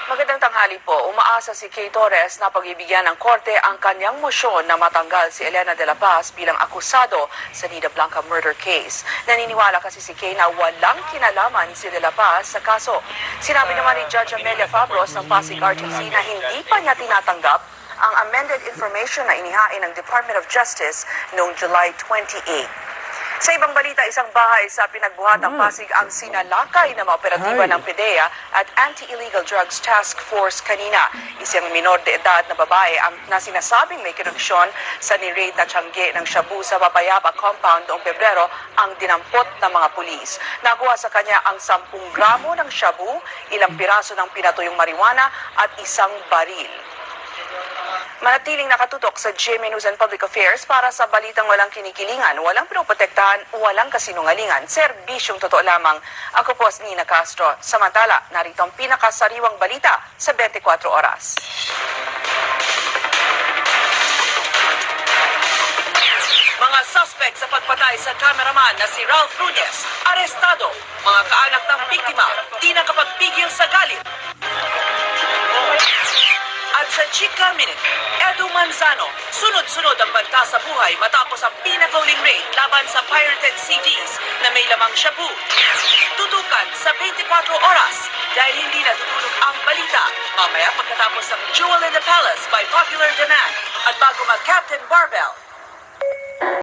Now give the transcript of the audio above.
Magandang tanghali po. Umaasa si Kay Torres na pagbibigyan ng korte ang kanyang mosyon na matanggal si Elena de la Paz bilang akusado sa Nida Blanca murder case. Naniniwala kasi si Kay na walang kinalaman si de la Paz sa kaso. Sinabi naman ni Judge Amelia Fabros ng Pasig RTC na hindi pa niya tinatanggap ang amended information na inihain ng Department of Justice noong July 28. Sa ibang balita, isang bahay sa pinagbuhatang Pasig ang sinalakay ng mga operatiba ng PDEA at Anti-Illegal Drugs Task Force kanina. Isang minor de edad na babae ang nasinasabing may koneksyon sa ni-raid na tiyangge ng Shabu sa Papayapa compound noong Pebrero ang dinampot ng mga pulis. Nakuha sa kanya ang 10 gramo ng Shabu, ilang piraso ng pinatuyong marijuana at isang baril. Manatiling nakatutok sa GMA News and Public Affairs para sa balitang walang kinikilingan, walang pinoprotektahan, walang kasinungalingan, serbisyong totoo lamang. Ako po si Nina Castro. Samantala, narito ang pinakasariwang balita sa 24 oras. Mga suspect sa pagpatay sa cameraman na si Ralph Nunez, arestado. Mga kaanak ng biktima, di nakapagpigil sa galit. At sa Chika Minute, Edu Manzano, sunod-sunod ang banta sa buhay matapos ang pinakauling raid laban sa pirated CDs na may lamang Shabu. Tutukan sa 24 oras dahil hindi natutulog ang balita mamaya pagkatapos ng Jewel in the Palace by popular demand at bago mag-Captain Barbell.